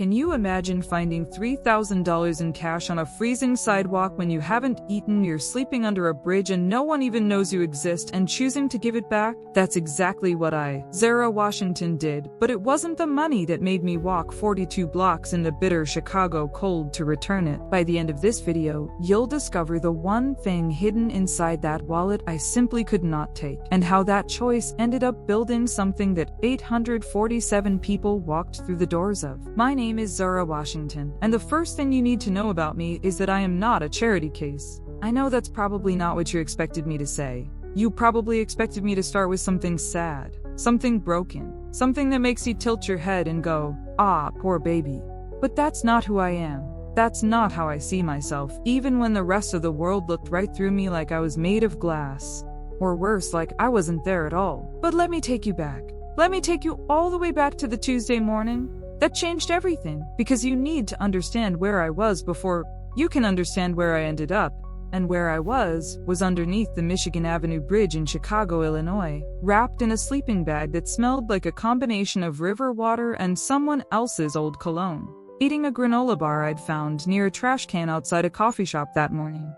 Can you imagine finding $3,000 in cash on a freezing sidewalk when you haven't eaten, you're sleeping under a bridge and no one even knows you exist, and choosing to give it back? That's exactly what Zara Washington did, but it wasn't the money that made me walk 42 blocks in the bitter Chicago cold to return it. By the end of this video, you'll discover the one thing hidden inside that wallet I simply could not take, and how that choice ended up building something that 847 people walked through the doors of. My name is Zara Washington, and the first thing you need to know about me is that I am not a charity case. I know that's probably not what you expected me to say. You probably expected me to start with something sad, something broken, something that makes you tilt your head and go, "Ah, poor baby." But that's not who I am. That's not how I see myself, even when the rest of the world looked right through me like I was made of glass. Or worse, like I wasn't there at all. But let me take you back. Let me take you all the way back to the Tuesday morning. That changed everything, because you need to understand where I was before you can understand where I ended up. And where I was underneath the Michigan Avenue Bridge in Chicago, Illinois, wrapped in a sleeping bag that smelled like a combination of river water and someone else's old cologne, eating a granola bar I'd found near a trash can outside a coffee shop that morning.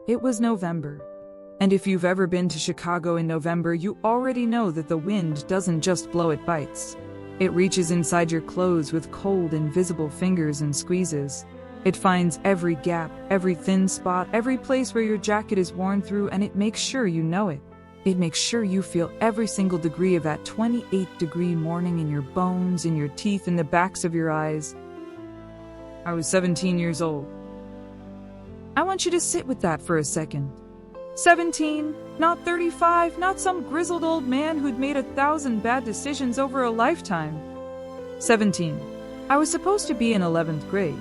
It was November. And if you've ever been to Chicago in November, you already know that the wind doesn't just blow, it bites. It reaches inside your clothes with cold, invisible fingers and squeezes. It finds every gap, every thin spot, every place where your jacket is worn through, and it makes sure you know it. It makes sure you feel every single degree of that 28-degree morning in your bones, in your teeth, in the backs of your eyes. I was 17 years old. I want you to sit with that for a second. 17, not 35, not some grizzled old man who'd made 1,000 bad decisions over a lifetime. 17. I was supposed to be in 11th grade.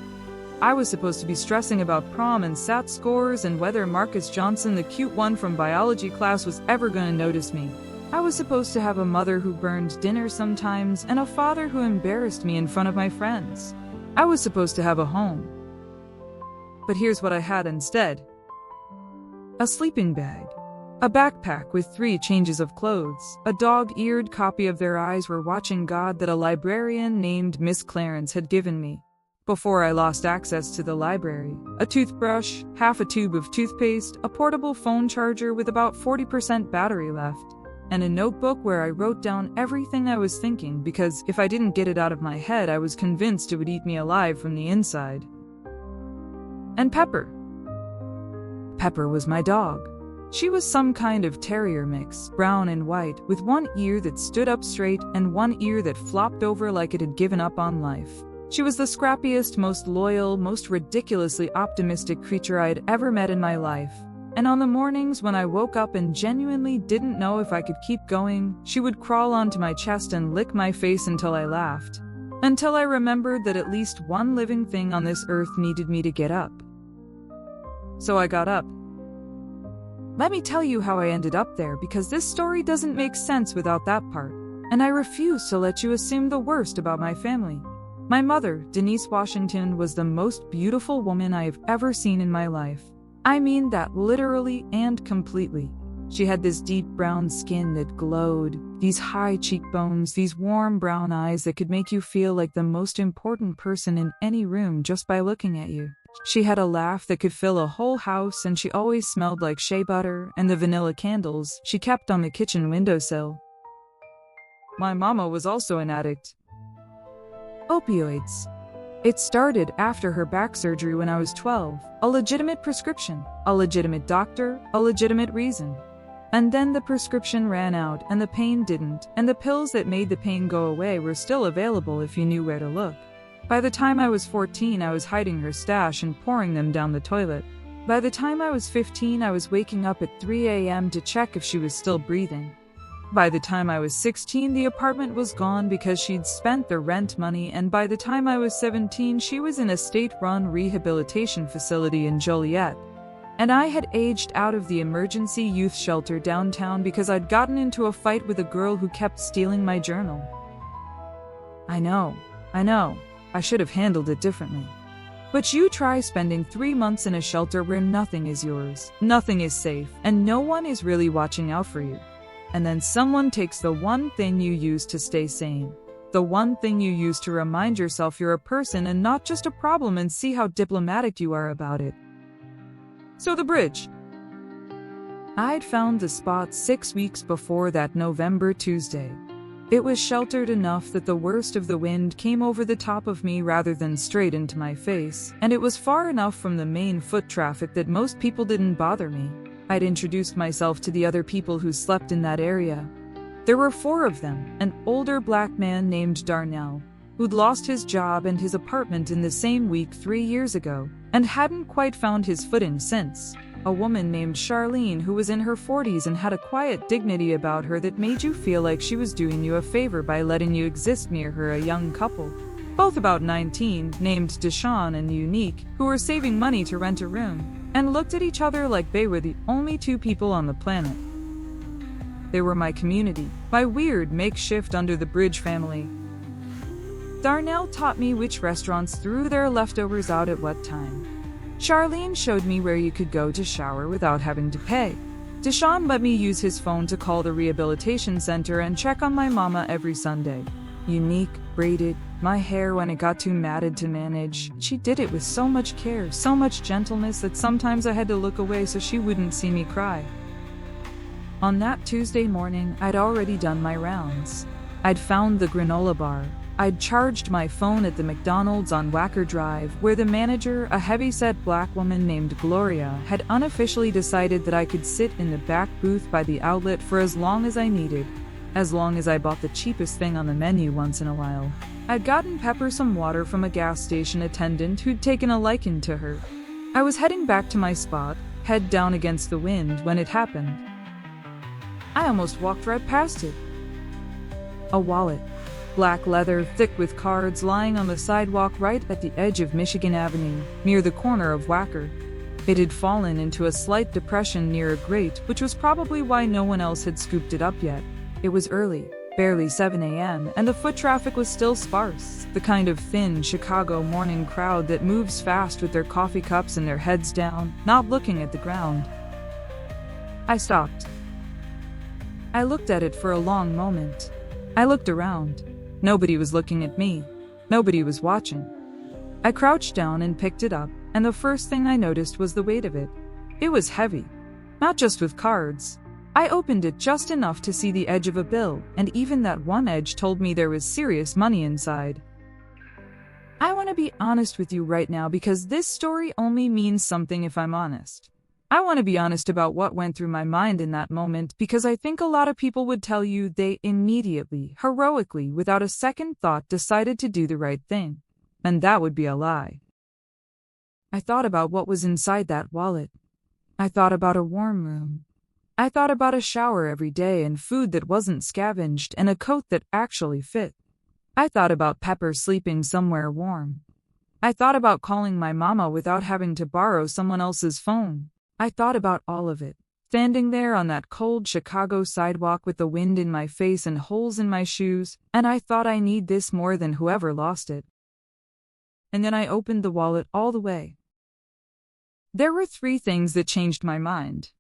I was supposed to be stressing about prom and SAT scores and whether Marcus Johnson, the cute one from biology class, was ever going to notice me. I was supposed to have a mother who burned dinner sometimes and a father who embarrassed me in front of my friends. I was supposed to have a home. But here's what I had instead. A sleeping bag, a backpack with 3 changes of clothes, a dog-eared copy of Their Eyes Were Watching God that a librarian named Miss Clarence had given me before I lost access to the library, a toothbrush, half a tube of toothpaste, a portable phone charger with about 40% battery left, and a notebook where I wrote down everything I was thinking, because if I didn't get it out of my head, I was convinced it would eat me alive from the inside. And Pepper. Pepper was my dog. She was some kind of terrier mix, brown and white, with one ear that stood up straight and one ear that flopped over like it had given up on life. She was the scrappiest, most loyal, most ridiculously optimistic creature I'd ever met in my life. And on the mornings when I woke up and genuinely didn't know if I could keep going, she would crawl onto my chest and lick my face until I laughed. Until I remembered that at least one living thing on this earth needed me to get up. So I got up. Let me tell you how I ended up there, because this story doesn't make sense without that part. And I refuse to let you assume the worst about my family. My mother, Denise Washington, was the most beautiful woman I have ever seen in my life. I mean that literally and completely. She had this deep brown skin that glowed, these high cheekbones, these warm brown eyes that could make you feel like the most important person in any room just by looking at you. She had a laugh that could fill a whole house, and she always smelled like shea butter and the vanilla candles she kept on the kitchen windowsill. My mama was also an addict. Opioids. It started after her back surgery when I was 12. A legitimate prescription, a legitimate doctor, a legitimate reason. And then the prescription ran out and the pain didn't, and the pills that made the pain go away were still available if you knew where to look. By the time I was 14, I was hiding her stash and pouring them down the toilet. By the time I was 15, I was waking up at 3 a.m. to check if she was still breathing. By the time I was 16, the apartment was gone because she'd spent the rent money, and by the time I was 17, she was in a state-run rehabilitation facility in Joliet. And I had aged out of the emergency youth shelter downtown because I'd gotten into a fight with a girl who kept stealing my journal. I know. I should have handled it differently. But you try spending 3 months in a shelter where nothing is yours, nothing is safe, and no one is really watching out for you. And then someone takes the one thing you use to stay sane, The one thing you use to remind yourself you're a person and not just a problem, and see how diplomatic you are about it. So the bridge. I'd found the spot 6 weeks before that November Tuesday. It was sheltered enough that the worst of the wind came over the top of me rather than straight into my face, and it was far enough from the main foot traffic that most people didn't bother me. I'd introduced myself to the other people who slept in that area. There were 4 of them: an older black man named Darnell, who'd lost his job and his apartment in the same week 3 years ago, and hadn't quite found his footing since. A woman named Charlene who was in her 40s and had a quiet dignity about her that made you feel like she was doing you a favor by letting you exist near her. A young couple, both about 19, named Deshawn and Unique, who were saving money to rent a room, and looked at each other like they were the only 2 people on the planet. They were my community, my weird makeshift under the bridge family. Darnell taught me which restaurants threw their leftovers out at what time. Charlene showed me where you could go to shower without having to pay. Deshawn let me use his phone to call the rehabilitation center and check on my mama every Sunday. Unique braided my hair when it got too matted to manage. She did it with so much care, so much gentleness that sometimes I had to look away so she wouldn't see me cry. On that Tuesday morning, I'd already done my rounds. I'd found the granola bar. I'd charged my phone at the McDonald's on Wacker Drive, where the manager, a heavy-set black woman named Gloria, had unofficially decided that I could sit in the back booth by the outlet for as long as I needed, as long as I bought the cheapest thing on the menu once in a while. I'd gotten Pepper some water from a gas station attendant who'd taken a liking to her. I was heading back to my spot, head down against the wind, when it happened. I almost walked right past it. A wallet. Black leather, thick with cards, lying on the sidewalk right at the edge of Michigan Avenue, near the corner of Wacker. It had fallen into a slight depression near a grate, which was probably why no one else had scooped it up yet. It was early, barely 7 a.m., and the foot traffic was still sparse, the kind of thin Chicago morning crowd that moves fast with their coffee cups and their heads down, not looking at the ground. I stopped. I looked at it for a long moment. I looked around. Nobody was looking at me. Nobody was watching. I crouched down and picked it up, and the first thing I noticed was the weight of it. It was heavy. Not just with cards. I opened it just enough to see the edge of a bill, and even that one edge told me there was serious money inside. I want to be honest with you right now because this story only means something if I'm honest. I want to be honest about what went through my mind in that moment because I think a lot of people would tell you they immediately, heroically, without a second thought decided to do the right thing. And that would be a lie. I thought about what was inside that wallet. I thought about a warm room. I thought about a shower every day and food that wasn't scavenged and a coat that actually fit. I thought about Pepper sleeping somewhere warm. I thought about calling my mama without having to borrow someone else's phone. I thought about all of it, standing there on that cold Chicago sidewalk with the wind in my face and holes in my shoes, and I thought I need this more than whoever lost it. And then I opened the wallet all the way. There were 3 things that changed my mind.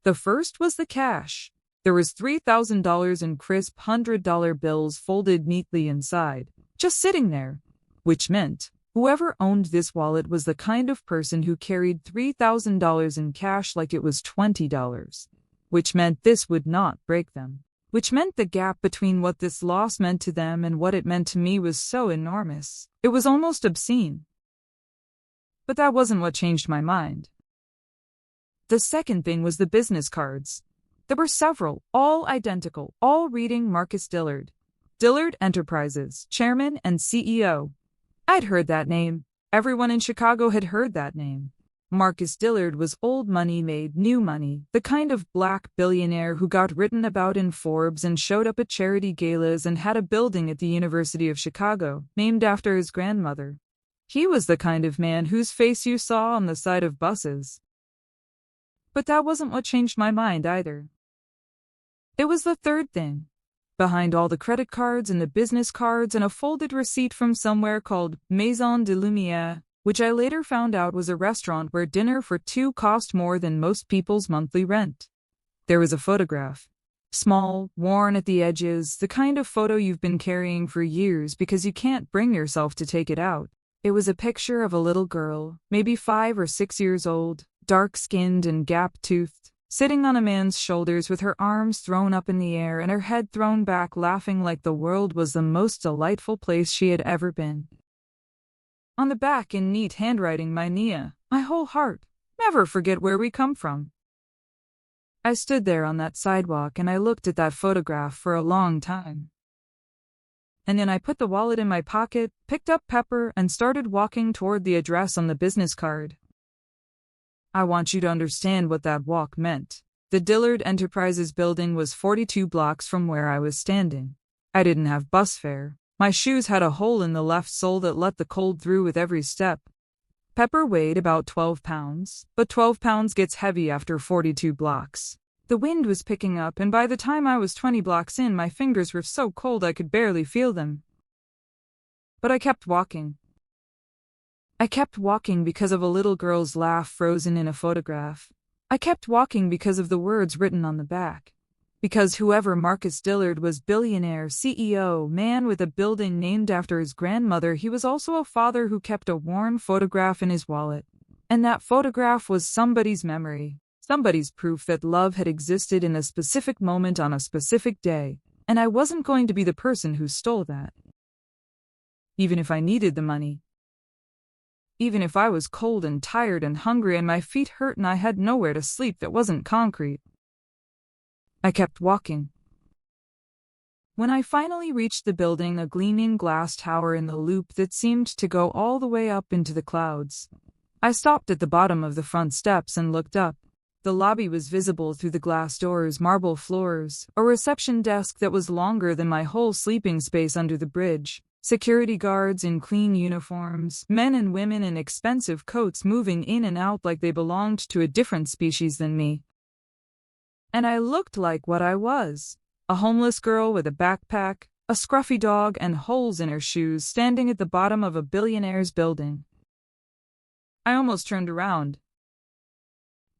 The first was the cash. There was $3,000 in crisp $100 bills folded neatly inside, just sitting there, which meant whoever owned this wallet was the kind of person who carried $3,000 in cash like it was $20, which meant this would not break them, which meant the gap between what this loss meant to them and what it meant to me was so enormous. It was almost obscene. But that wasn't what changed my mind. The second thing was the business cards. There were several, all identical, all reading Marcus Dillard. Dillard Enterprises, chairman and CEO. I'd heard that name. Everyone in Chicago had heard that name. Marcus Dillard was old money made new money, the kind of black billionaire who got written about in Forbes and showed up at charity galas and had a building at the University of Chicago, named after his grandmother. He was the kind of man whose face you saw on the side of buses. But that wasn't what changed my mind either. It was the third thing. Behind all the credit cards and the business cards and a folded receipt from somewhere called Maison de Lumière, which I later found out was a restaurant where dinner for 2 cost more than most people's monthly rent. There was a photograph. Small, worn at the edges, the kind of photo you've been carrying for years because you can't bring yourself to take it out. It was a picture of a little girl, maybe 5 or 6 years old, dark-skinned and gap-toothed, sitting on a man's shoulders with her arms thrown up in the air and her head thrown back, laughing like the world was the most delightful place she had ever been. On the back, in neat handwriting, my Nia, my whole heart, never forget where we come from. I stood there on that sidewalk and I looked at that photograph for a long time. And then I put the wallet in my pocket, picked up Pepper, and started walking toward the address on the business card. I want you to understand what that walk meant. The Dillard Enterprises building was 42 blocks from where I was standing. I didn't have bus fare. My shoes had a hole in the left sole that let the cold through with every step. Pepper weighed about 12 pounds, but 12 pounds gets heavy after 42 blocks. The wind was picking up, and by the time I was 20 blocks in, my fingers were so cold I could barely feel them. But I kept walking. I kept walking because of a little girl's laugh frozen in a photograph. I kept walking because of the words written on the back. Because whoever Marcus Dillard was, billionaire, CEO, man with a building named after his grandmother, he was also a father who kept a worn photograph in his wallet. And that photograph was somebody's memory, somebody's proof that love had existed in a specific moment on a specific day, and I wasn't going to be the person who stole that. Even if I needed the money. Even if I was cold and tired and hungry and my feet hurt and I had nowhere to sleep that wasn't concrete. I kept walking. When I finally reached the building, a gleaming glass tower in the loop that seemed to go all the way up into the clouds, I stopped at the bottom of the front steps and looked up. The lobby was visible through the glass doors, marble floors, a reception desk that was longer than my whole sleeping space under the bridge, security guards in clean uniforms, men and women in expensive coats moving in and out like they belonged to a different species than me. And I looked like what I was, a homeless girl with a backpack, a scruffy dog, and holes in her shoes standing at the bottom of a billionaire's building. I almost turned around.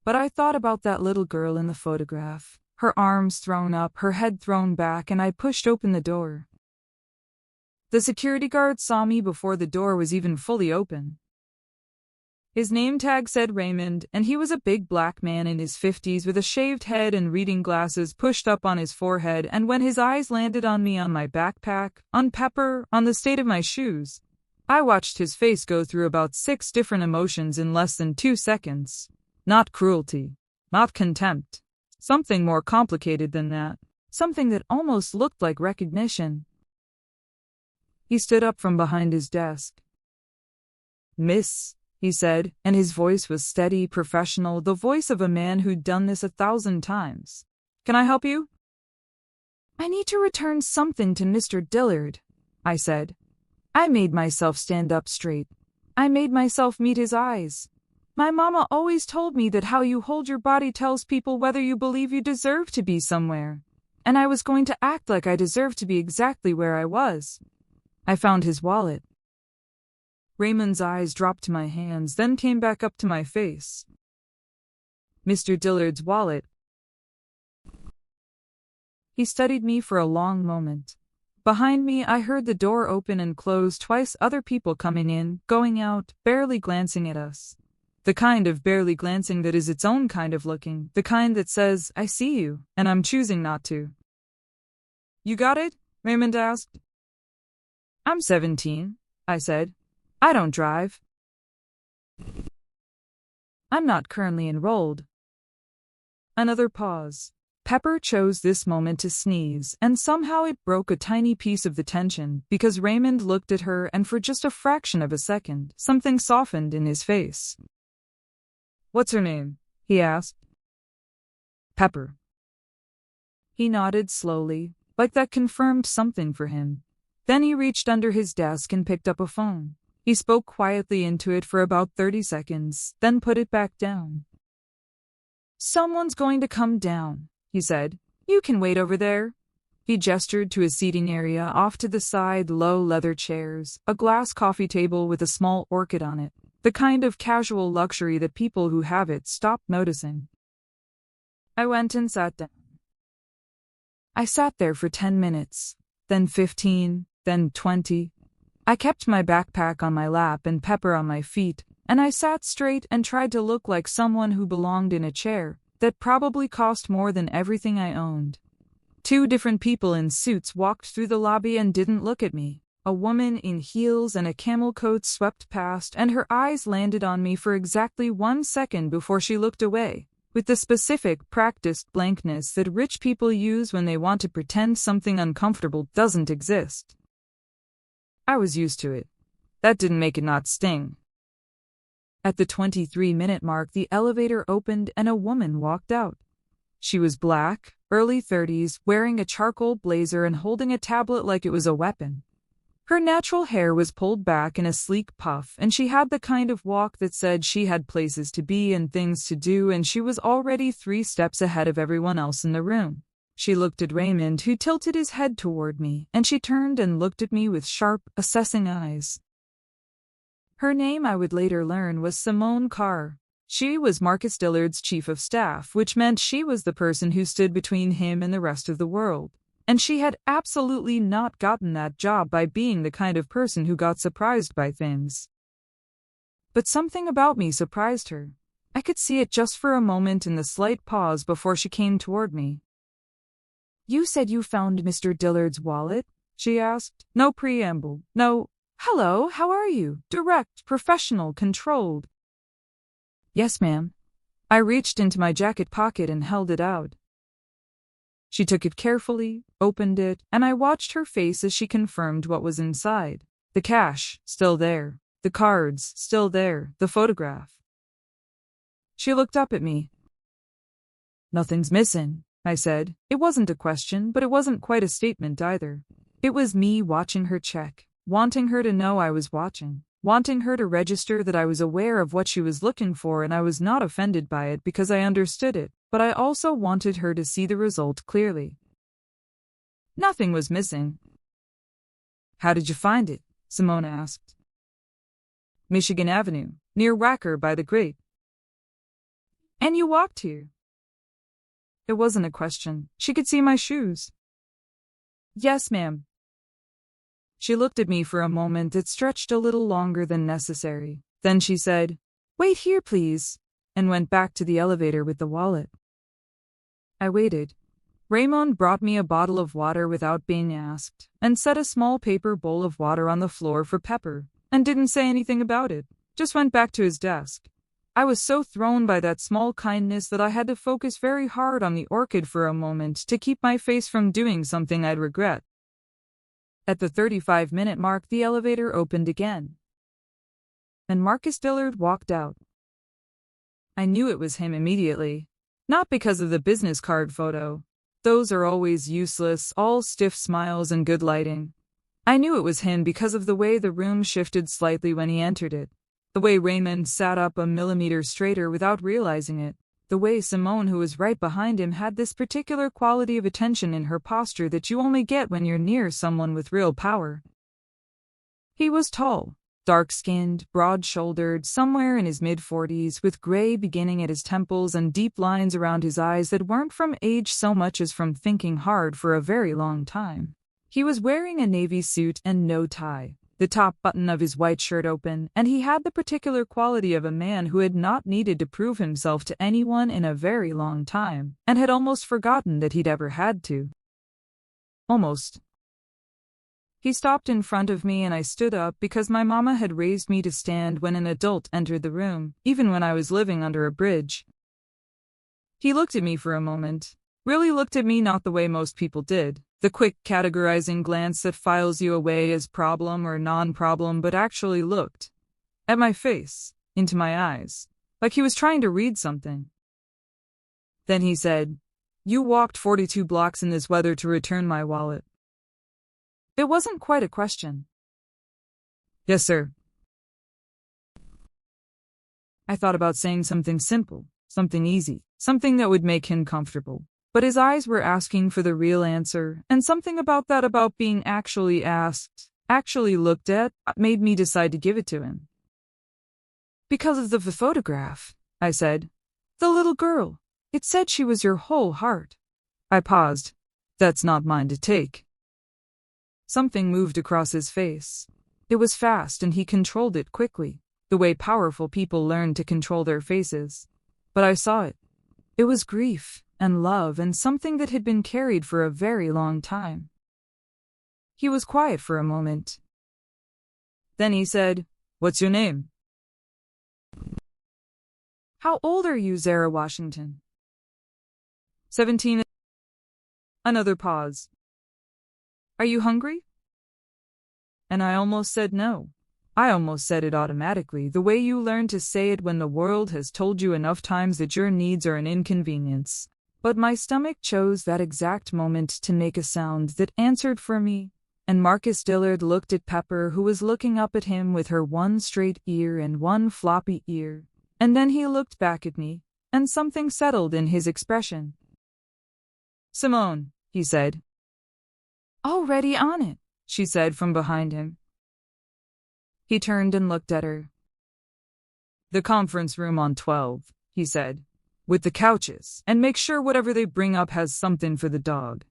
But I thought about that little girl in the photograph, her arms thrown up, her head thrown back, and I pushed open the door. The security guard saw me before the door was even fully open. His name tag said Raymond, and he was a big black man in his 50s with a shaved head and reading glasses pushed up on his forehead, and when his eyes landed on me, on my backpack, on Pepper, on the state of my shoes, I watched his face go through about 6 different emotions in less than 2 seconds. Not cruelty, not contempt, something more complicated than that, something that almost looked like recognition. He stood up from behind his desk. "Miss," he said, and his voice was steady, professional, the voice of a man who'd done this 1,000 times. "Can I help you?" "I need to return something to Mr. Dillard," I said. I made myself stand up straight. I made myself meet his eyes. My mama always told me that how you hold your body tells people whether you believe you deserve to be somewhere. And I was going to act like I deserved to be exactly where I was. I found his wallet. Raymond's eyes dropped to my hands, then came back up to my face. Mr. Dillard's wallet. He studied me for a long moment. Behind me, I heard the door open and close twice, other people coming in, going out, barely glancing at us. The kind of barely glancing that is its own kind of looking, the kind that says, "I see you, and I'm choosing not to." "You got it?" Raymond asked. "I'm 17, I said. "I don't drive. I'm not currently enrolled." Another pause. Pepper chose this moment to sneeze, and somehow it broke a tiny piece of the tension, because Raymond looked at her and for just a fraction of a second, something softened in his face. "What's her name?" he asked. "Pepper." He nodded slowly, like that confirmed something for him. Then he reached under his desk and picked up a phone. He spoke quietly into it for about 30 seconds, then put it back down. "Someone's going to come down," he said. "You can wait over there." He gestured to a seating area off to the side, low leather chairs, a glass coffee table with a small orchid on it, the kind of casual luxury that people who have it stop noticing. I went and sat down. I sat there for 10 minutes, then 15, then 20. I kept my backpack on my lap and Pepper on my feet, and I sat straight and tried to look like someone who belonged in a chair that probably cost more than everything I owned. 2 different people in suits walked through the lobby and didn't look at me. A woman in heels and a camel coat swept past, and her eyes landed on me for exactly 1 second before she looked away, with the specific, practiced blankness that rich people use when they want to pretend something uncomfortable doesn't exist. I was used to it. That didn't make it not sting. At the 23-minute mark, the elevator opened and a woman walked out. She was black, early 30s, wearing a charcoal blazer and holding a tablet like it was a weapon. Her natural hair was pulled back in a sleek puff, and she had the kind of walk that said she had places to be and things to do, and she was already 3 steps ahead of everyone else in the room. She looked at Raymond, who tilted his head toward me, and she turned and looked at me with sharp, assessing eyes. Her name, I would later learn, was Simone Carr. She was Marcus Dillard's chief of staff, which meant she was the person who stood between him and the rest of the world. And she had absolutely not gotten that job by being the kind of person who got surprised by things. But something about me surprised her. I could see it just for a moment in the slight pause before she came toward me. "You said you found Mr. Dillard's wallet?" she asked. No preamble. No, "Hello, how are you?" Direct, professional, controlled. "Yes, ma'am." I reached into my jacket pocket and held it out. She took it carefully, opened it, and I watched her face as she confirmed what was inside. The cash, still there. The cards, still there. The photograph. She looked up at me. "Nothing's missing," I said. It wasn't a question, but it wasn't quite a statement either. It was me watching her check, wanting her to know I was watching, wanting her to register that I was aware of what she was looking for and I was not offended by it because I understood it, but I also wanted her to see the result clearly. Nothing was missing. "How did you find it?" Simone asked. "Michigan Avenue, near Wacker by the Great." "And you walked here?" It wasn't a question. She could see my shoes. "Yes, ma'am." She looked at me for a moment that stretched a little longer than necessary. Then she said, "Wait here, please," and went back to the elevator with the wallet. I waited. Raymond brought me a bottle of water without being asked, and set a small paper bowl of water on the floor for Pepper, and didn't say anything about it, just went back to his desk. I was so thrown by that small kindness that I had to focus very hard on the orchid for a moment to keep my face from doing something I'd regret. At the 35-minute mark, the elevator opened again, and Marcus Dillard walked out. I knew it was him immediately, not because of the business card photo. Those are always useless, all stiff smiles and good lighting. I knew it was him because of the way the room shifted slightly when he entered it, the way Raymond sat up a millimeter straighter without realizing it, the way Simone, who was right behind him, had this particular quality of attention in her posture that you only get when you're near someone with real power. He was tall, dark-skinned, broad-shouldered, somewhere in his mid-40s, with gray beginning at his temples and deep lines around his eyes that weren't from age so much as from thinking hard for a very long time. He was wearing a navy suit and no tie, the top button of his white shirt open, and he had the particular quality of a man who had not needed to prove himself to anyone in a very long time, and had almost forgotten that he'd ever had to. Almost. He stopped in front of me and I stood up because my mama had raised me to stand when an adult entered the room, even when I was living under a bridge. He looked at me for a moment. Really looked at me not the way most people did, the quick categorizing glance that files you away as problem or non-problem, but actually looked at my face, into my eyes, like he was trying to read something. Then he said, "You walked 42 blocks in this weather to return my wallet." It wasn't quite a question. "Yes, sir." I thought about saying something simple, something easy, something that would make him comfortable. But his eyes were asking for the real answer, and something about that, about being actually asked, actually looked at, made me decide to give it to him. "Because of the photograph," I said. "The little girl. It said she was your whole heart." I paused. That's not mine to take. Something moved across his face. It was fast and he controlled it quickly, the way powerful people learn to control their faces. But I saw it. It was grief and love and something that had been carried for a very long time. He was quiet for a moment. Then he said, "What's your name?" "How old are you, Zara Washington?" 17. Another pause. "Are you hungry?" And I almost said no. I almost said it automatically, the way you learn to say it when the world has told you enough times that your needs are an inconvenience. But my stomach chose that exact moment to make a sound that answered for me, and Marcus Dillard looked at Pepper, who was looking up at him with her one straight ear and one floppy ear, and then he looked back at me, and something settled in his expression. "Simone," he said. "Already on it," she said from behind him. He turned and looked at her. "The conference room on 12, he said, "with the couches, and make sure whatever they bring up has something for the dog."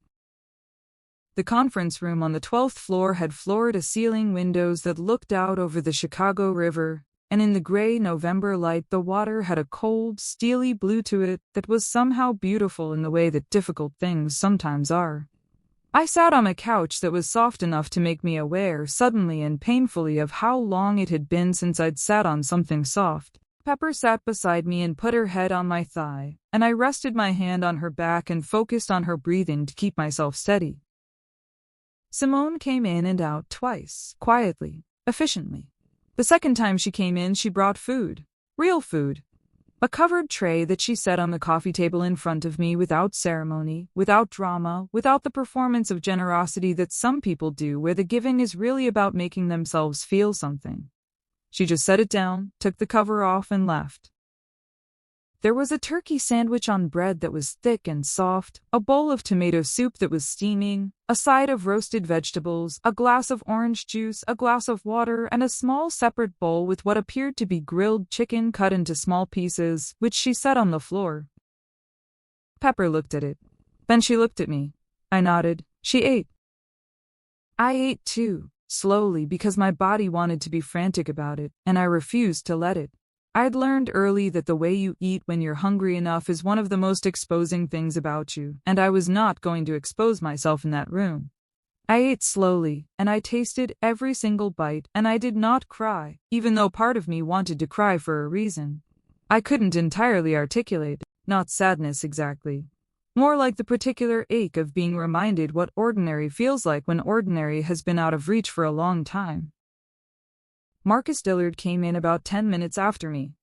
The conference room on the 12th floor had floor-to-ceiling windows that looked out over the Chicago River, and in the gray November light the water had a cold, steely blue to it that was somehow beautiful in the way that difficult things sometimes are. I sat on a couch that was soft enough to make me aware suddenly and painfully of how long it had been since I'd sat on something soft. Pepper sat beside me and put her head on my thigh, and I rested my hand on her back and focused on her breathing to keep myself steady. Simone came in and out twice, quietly, efficiently. The second time she came in, she brought food. Real food. A covered tray that she set on the coffee table in front of me without ceremony, without drama, without the performance of generosity that some people do where the giving is really about making themselves feel something. She just set it down, took the cover off, and left. There was a turkey sandwich on bread that was thick and soft, a bowl of tomato soup that was steaming, a side of roasted vegetables, a glass of orange juice, a glass of water, and a small separate bowl with what appeared to be grilled chicken cut into small pieces, which she set on the floor. Pepper looked at it. Then she looked at me. I nodded. She ate. I ate too, slowly, because my body wanted to be frantic about it, and I refused to let it. I'd learned early that the way you eat when you're hungry enough is one of the most exposing things about you, and I was not going to expose myself in that room. I ate slowly, and I tasted every single bite, and I did not cry, even though part of me wanted to cry for a reason. I couldn't entirely articulate, not sadness exactly. More like the particular ache of being reminded what ordinary feels like when ordinary has been out of reach for a long time. Marcus Dillard came in about 10 minutes after me.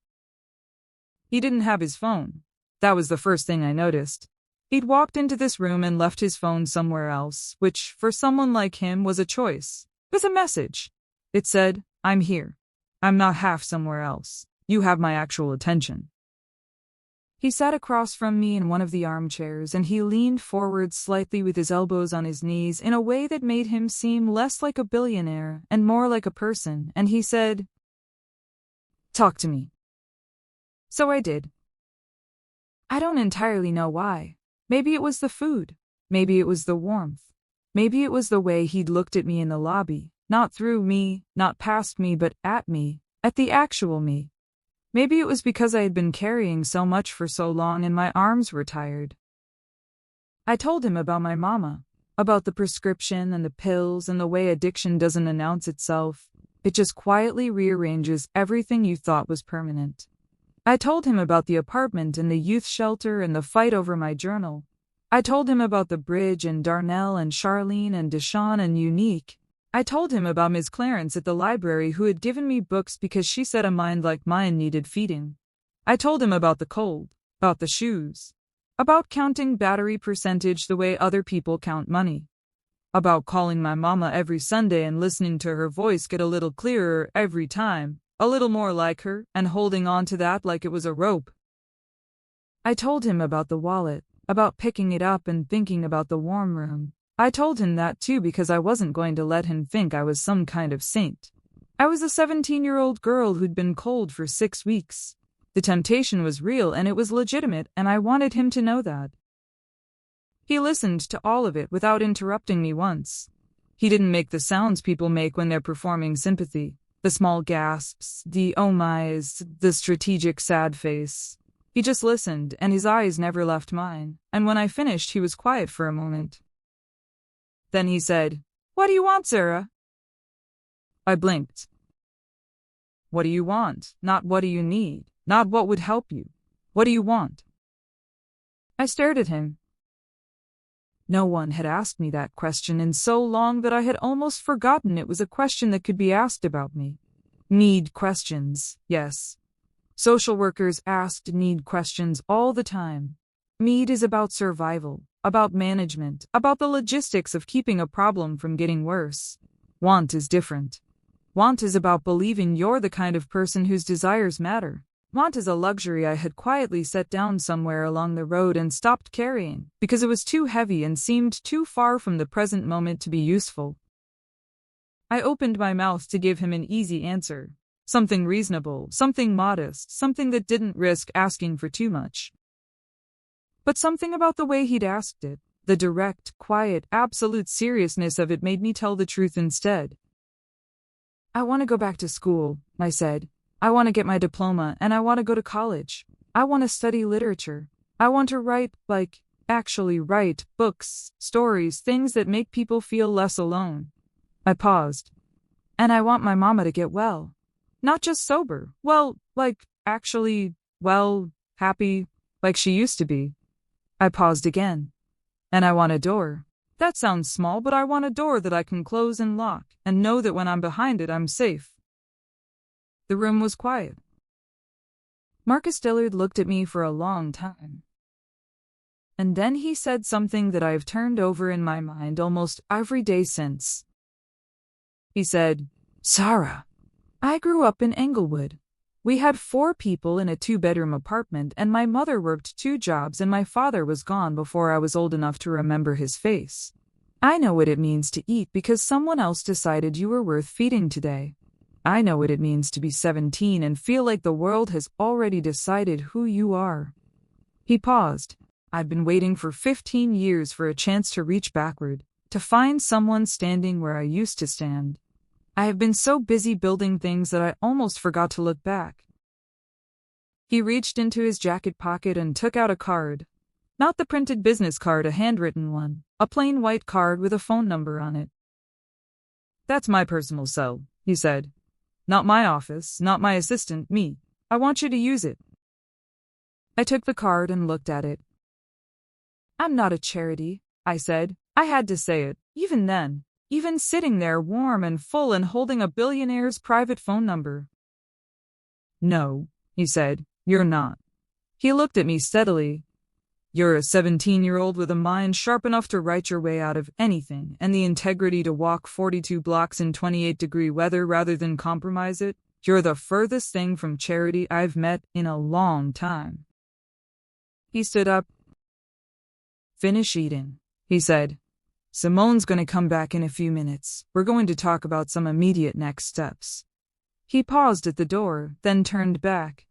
He didn't have his phone. That was the first thing I noticed. He'd walked into this room and left his phone somewhere else, which, for someone like him, was a choice. It was a message. It said, "I'm here. I'm not half somewhere else. You have my actual attention." He sat across from me in one of the armchairs, and he leaned forward slightly with his elbows on his knees in a way that made him seem less like a billionaire and more like a person, and he said, "Talk to me." So I did. I don't entirely know why. Maybe it was the food. Maybe it was the warmth. Maybe it was the way he'd looked at me in the lobby, not through me, not past me, but at me, at the actual me. Maybe it was because I had been carrying so much for so long and my arms were tired. I told him about my mama, about the prescription and the pills and the way addiction doesn't announce itself. It just quietly rearranges everything you thought was permanent. I told him about the apartment and the youth shelter and the fight over my journal. I told him about the bridge and Darnell and Charlene and Deshawn and Unique. I told him about Ms. Clarence at the library who had given me books because she said a mind like mine needed feeding. I told him about the cold, about the shoes, about counting battery percentage the way other people count money, about calling my mama every Sunday and listening to her voice get a little clearer every time, a little more like her, and holding on to that like it was a rope. I told him about the wallet, about picking it up and thinking about the warm room. I told him that too because I wasn't going to let him think I was some kind of saint. I was a 17-year-old girl who'd been cold for 6 weeks. The temptation was real and it was legitimate, and I wanted him to know that. He listened to all of it without interrupting me once. He didn't make the sounds people make when they're performing sympathy. The small gasps, the oh my's, the strategic sad face. He just listened, and his eyes never left mine, and when I finished he was quiet for a moment. Then he said, "What do you want, Zara?" I blinked. What do you want? Not what do you need? Not what would help you. What do you want? I stared at him. No one had asked me that question in so long that I had almost forgotten it was a question that could be asked about me. Need questions, yes. Social workers asked need questions all the time. Need is about survival, about management, about the logistics of keeping a problem from getting worse. Want is different. Want is about believing you're the kind of person whose desires matter. Want is a luxury I had quietly set down somewhere along the road and stopped carrying, because it was too heavy and seemed too far from the present moment to be useful. I opened my mouth to give him an easy answer. Something reasonable, something modest, something that didn't risk asking for too much. But something about the way he'd asked it, the direct, quiet, absolute seriousness of it made me tell the truth instead. I want to go back to school, I said. I want to get my diploma, and I want to go to college. I want to study literature. I want to write, actually write, books, stories, things that make people feel less alone. I paused. And I want my mama to get well. Not just sober. Happy, like she used to be. I paused again. And I want a door. That sounds small, but I want a door that I can close and lock, and know that when I'm behind it, I'm safe. The room was quiet. Marcus Dillard looked at me for a long time. And then he said something that I've turned over in my mind almost every day since. He said, "Zara, I grew up in Englewood. We had 4 people in a 2-bedroom apartment, and my mother worked 2 jobs and my father was gone before I was old enough to remember his face. I know what it means to eat because someone else decided you were worth feeding today. I know what it means to be 17 and feel like the world has already decided who you are." He paused. I'd been waiting for 15 years for a chance to reach backward, to find someone standing where I used to stand. I have been so busy building things that I almost forgot to look back. He reached into his jacket pocket and took out a card. Not the printed business card, a handwritten one, a plain white card with a phone number on it. "That's my personal cell," he said. "Not my office, not my assistant, me. I want you to use it." I took the card and looked at it. "I'm not a charity," I said. I had to say it, even then. Even sitting there warm and full and holding a billionaire's private phone number. "No," he said, "you're not." He looked at me steadily. "You're a 17-year-old with a mind sharp enough to write your way out of anything and the integrity to walk 42 blocks in 28-degree weather rather than compromise it. You're the furthest thing from charity I've met in a long time." He stood up. "Finish eating," he said. "Simone's going to come back in a few minutes. We're going to talk about some immediate next steps." He paused at the door, then turned back.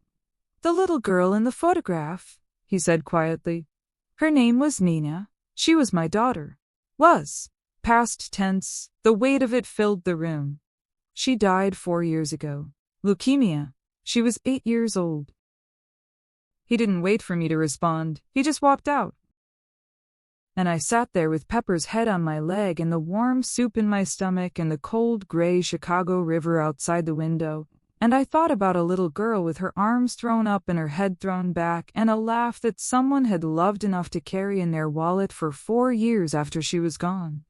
"The little girl in the photograph," he said quietly. "Her name was Nina. She was my daughter. Was. Past tense. The weight of it filled the room. She died 4 years ago. Leukemia. She was 8 years old." He didn't wait for me to respond. He just walked out. And I sat there with Pepper's head on my leg and the warm soup in my stomach and the cold gray Chicago River outside the window, and I thought about a little girl with her arms thrown up and her head thrown back and a laugh that someone had loved enough to carry in their wallet for 4 years after she was gone.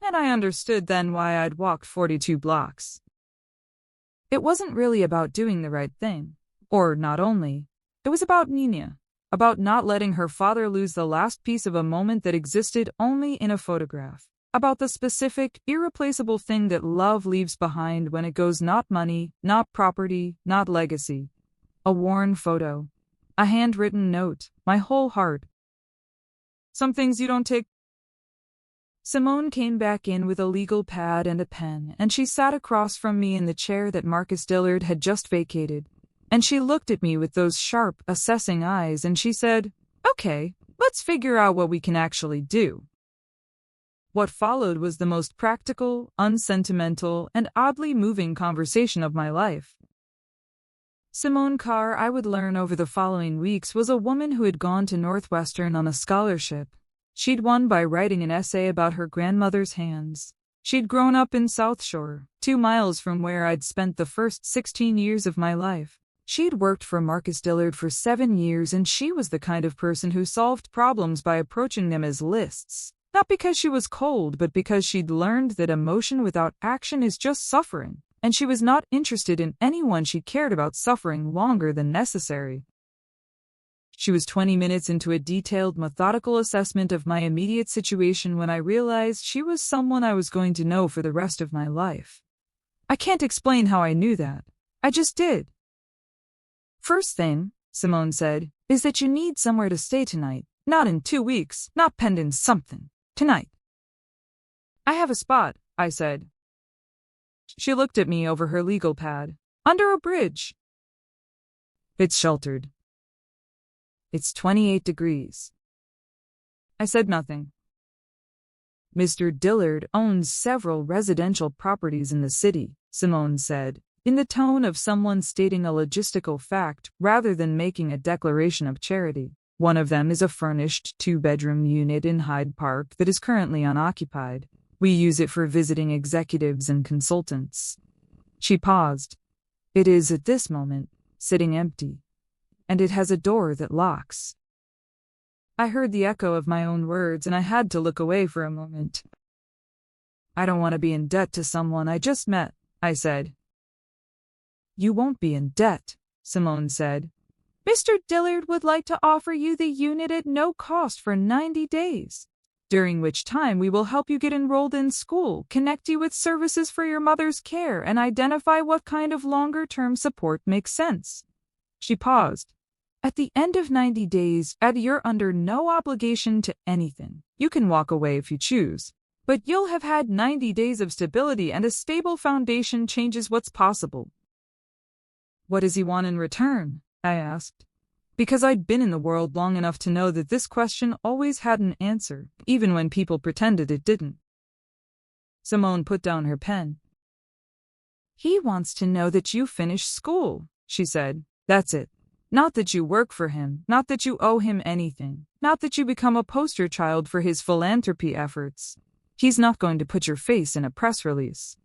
And I understood then why I'd walked 42 blocks. It wasn't really about doing the right thing, or not only. It was about Nina. About not letting her father lose the last piece of a moment that existed only in a photograph. About the specific, irreplaceable thing that love leaves behind when it goes not money, not property, not legacy. A worn photo. A handwritten note. My whole heart. "Some things you don't take." Simone came back in with a legal pad and a pen, and she sat across from me in the chair that Marcus Dillard had just vacated. And she looked at me with those sharp, assessing eyes and she said, "Okay, Let's figure out what we can actually do. What followed was the most practical, unsentimental, and oddly moving conversation of my life. Simone Carr, I would learn over the following weeks, was a woman who had gone to Northwestern on a scholarship. She'd won by writing an essay about her grandmother's hands. She'd grown up in South Shore, 2 miles from where I'd spent the first 16 years of my life. She'd worked for Marcus Dillard for 7 years, and she was the kind of person who solved problems by approaching them as lists. Not because she was cold, but because she'd learned that emotion without action is just suffering, and she was not interested in anyone she cared about suffering longer than necessary. She was 20 minutes into a detailed, methodical assessment of my immediate situation when I realized she was someone I was going to know for the rest of my life. I can't explain how I knew that. I just did. First thing, Simone said, is that you need somewhere to stay tonight. Not in 2 weeks, not pending something. Tonight. I have a spot, I said. She looked at me over her legal pad. Under a bridge. It's sheltered. It's 28 degrees. I said nothing. Mr. Dillard owns several residential properties in the city, Simone said, in the tone of someone stating a logistical fact rather than making a declaration of charity. One of them is a furnished 2-bedroom unit in Hyde Park that is currently unoccupied. We use it for visiting executives and consultants. She paused. It is, at this moment, sitting empty. And it has a door that locks. I heard the echo of my own words, and I had to look away for a moment. I don't want to be in debt to someone I just met, I said. You won't be in debt, Simone said. Mr. Dillard would like to offer you the unit at no cost for 90 days, during which time we will help you get enrolled in school, connect you with services for your mother's care, and identify what kind of longer-term support makes sense. She paused. At the end of 90 days, you're under no obligation to anything. You can walk away if you choose. But you'll have had 90 days of stability, and a stable foundation changes what's possible. What does he want in return? I asked. Because I'd been in the world long enough to know that this question always had an answer, even when people pretended it didn't. Simone put down her pen. He wants to know that you finished school, she said. That's it. Not that you work for him, not that you owe him anything, not that you become a poster child for his philanthropy efforts. He's not going to put your face in a press release.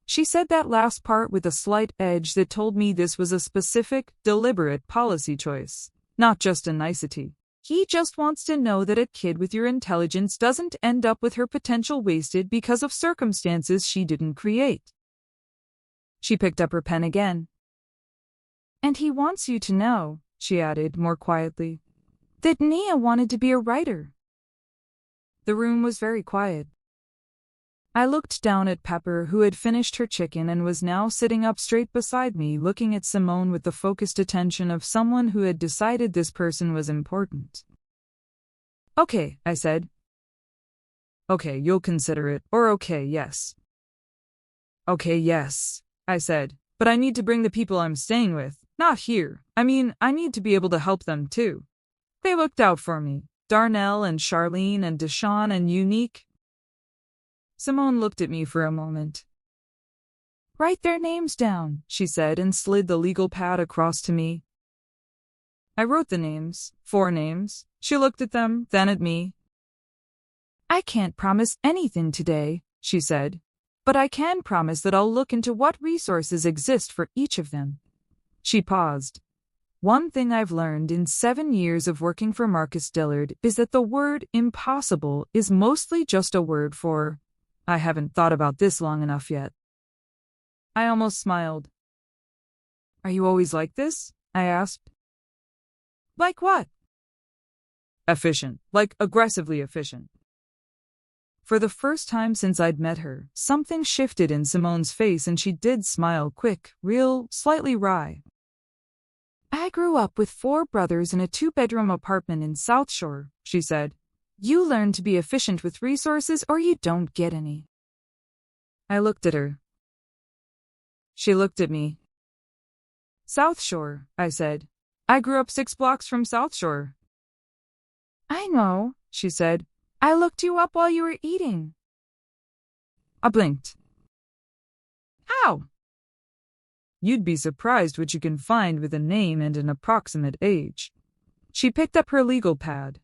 She said that last part with a slight edge that told me this was a specific, deliberate policy choice, not just a nicety. He just wants to know that a kid with your intelligence doesn't end up with her potential wasted because of circumstances she didn't create. She picked up her pen again. And he wants you to know, she added more quietly, that Nia wanted to be a writer. The room was very quiet. I looked down at Pepper, who had finished her chicken and was now sitting up straight beside me, looking at Simone with the focused attention of someone who had decided this person was important. Okay, I said. Okay, you'll consider it, or okay, yes. Okay, yes, I said, but I need to bring the people I'm staying with, not here. I mean, I need to be able to help them too. They looked out for me, Darnell and Charlene and Deshawn and Unique. Simone looked at me for a moment. Write their names down, she said, and slid the legal pad across to me. I wrote the names, 4 names. She looked at them, then at me. I can't promise anything today, she said, but I can promise that I'll look into what resources exist for each of them. She paused. One thing I've learned in 7 years of working for Marcus Dillard is that the word impossible is mostly just a word for, I haven't thought about this long enough yet. I almost smiled. Are you always like this? I asked. Like what? Efficient, like aggressively efficient. For the first time since I'd met her, something shifted in Simone's face and she did smile, quick, real, slightly wry. I grew up with 4 brothers in a 2-bedroom apartment in South Shore, she said. You learn to be efficient with resources or you don't get any. I looked at her. She looked at me. South Shore, I said. I grew up 6 blocks from South Shore. I know, she said. I looked you up while you were eating. I blinked. How? You'd be surprised what you can find with a name and an approximate age. She picked up her legal pad.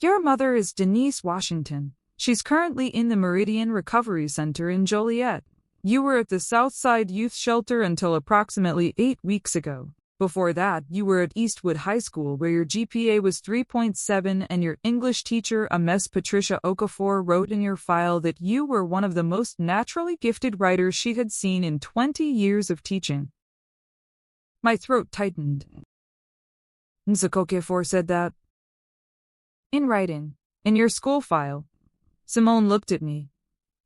Your mother is Denise Washington. She's currently in the Meridian Recovery Center in Joliet. You were at the Southside Youth Shelter until approximately 8 weeks ago. Before that, you were at Eastwood High School where your GPA was 3.7 and your English teacher, Ms. Patricia Okafor, wrote in your file that you were one of the most naturally gifted writers she had seen in 20 years of teaching. My throat tightened. Ms. Okafor said that. In writing, in your school file. Simone looked at me.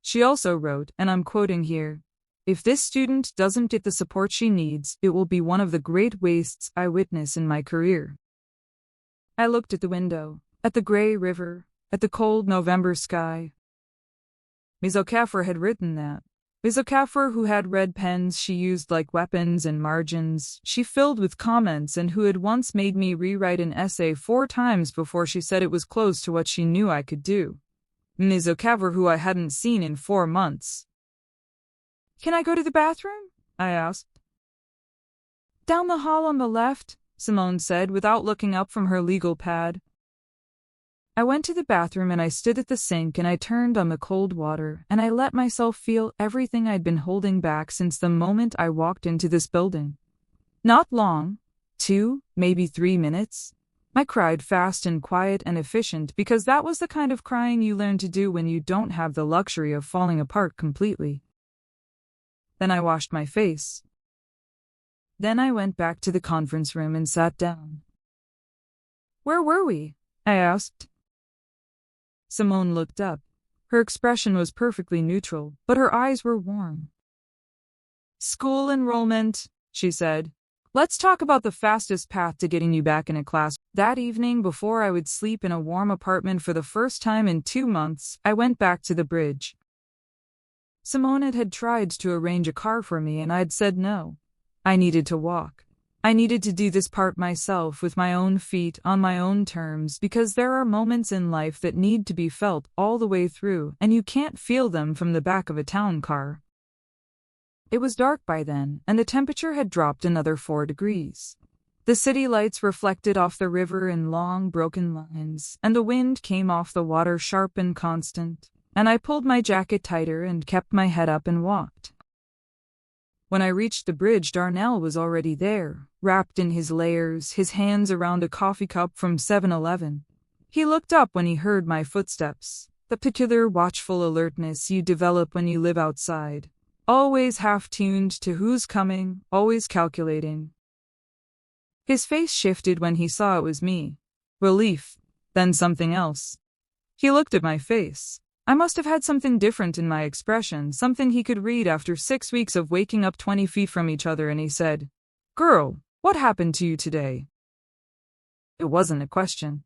She also wrote, and I'm quoting here, "If this student doesn't get the support she needs, it will be one of the great wastes I witness in my career." I looked at the window, at the gray river, at the cold November sky. Ms. Okafor had written that. Ms. Okafor, who had red pens she used like weapons and margins, she filled with comments, and who had once made me rewrite an essay 4 times before she said it was close to what she knew I could do. Ms. Okafor, who I hadn't seen in 4 months. Can I go to the bathroom? I asked. Down the hall on the left, Simone said without looking up from her legal pad. I went to the bathroom and I stood at the sink and I turned on the cold water and I let myself feel everything I'd been holding back since the moment I walked into this building. Not long, 2, maybe 3 minutes. I cried fast and quiet and efficient because that was the kind of crying you learn to do when you don't have the luxury of falling apart completely. Then I washed my face. Then I went back to the conference room and sat down. Where were we? I asked. Simone looked up. Her expression was perfectly neutral, but her eyes were warm. School enrollment, she said. Let's talk about the fastest path to getting you back in a class. That evening, before I would sleep in a warm apartment for the first time in 2 months, I went back to the bridge. Simone had tried to arrange a car for me and I'd said no. I needed to walk. I needed to do this part myself with my own feet on my own terms because there are moments in life that need to be felt all the way through and you can't feel them from the back of a town car. It was dark by then, and the temperature had dropped another 4 degrees. The city lights reflected off the river in long, broken lines, and the wind came off the water sharp and constant, and I pulled my jacket tighter and kept my head up and walked. When I reached the bridge, Darnell was already there, wrapped in his layers, his hands around a coffee cup from 7-Eleven. He looked up when he heard my footsteps, the peculiar watchful alertness you develop when you live outside. Always half-tuned to who's coming, always calculating. His face shifted when he saw it was me. Relief, then something else. He looked at my face. I must have had something different in my expression, something he could read after 6 weeks of waking up 20 feet from each other, and he said, "Girl, what happened to you today?" It wasn't a question.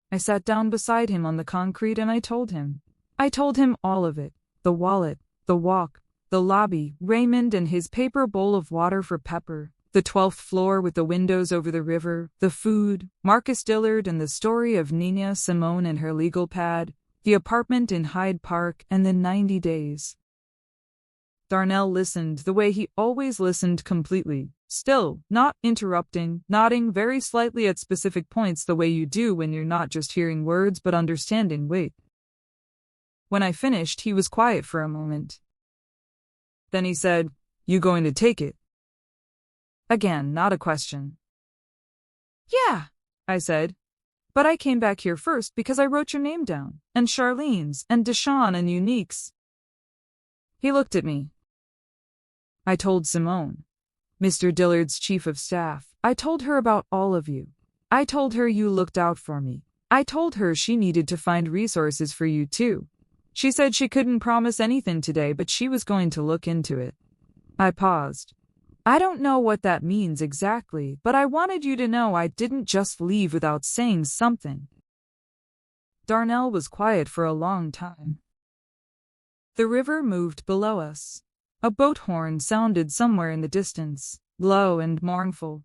I sat down beside him on the concrete and I told him. I told him all of it. The wallet. The walk, the lobby, Raymond and his paper bowl of water for Pepper, the 12th floor with the windows over the river, the food, Marcus Dillard and the story of Nina Simone and her legal pad, the apartment in Hyde Park, and the 90 days. Darnell listened the way he always listened, completely, still, not interrupting, nodding very slightly at specific points the way you do when you're not just hearing words but understanding weight. When I finished, he was quiet for a moment. Then he said, "You going to take it?" Again, not a question. "Yeah," I said. "But I came back here first because I wrote your name down, and Charlene's, and Deshawn and Unique's." He looked at me. I told Simone, Mr. Dillard's chief of staff. I told her about all of you. I told her you looked out for me. I told her she needed to find resources for you too. She said she couldn't promise anything today, but she was going to look into it. I paused. I don't know what that means exactly, but I wanted you to know I didn't just leave without saying something. Darnell was quiet for a long time. The river moved below us. A boat horn sounded somewhere in the distance, low and mournful.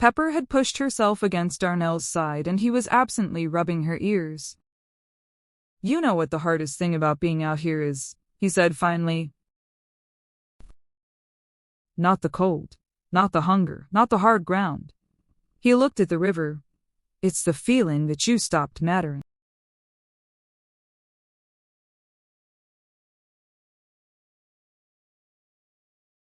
Pepper had pushed herself against Darnell's side and he was absently rubbing her ears. "You know what the hardest thing about being out here is," he said finally. "Not the cold, not the hunger, not the hard ground." He looked at the river. "It's the feeling that you stopped mattering."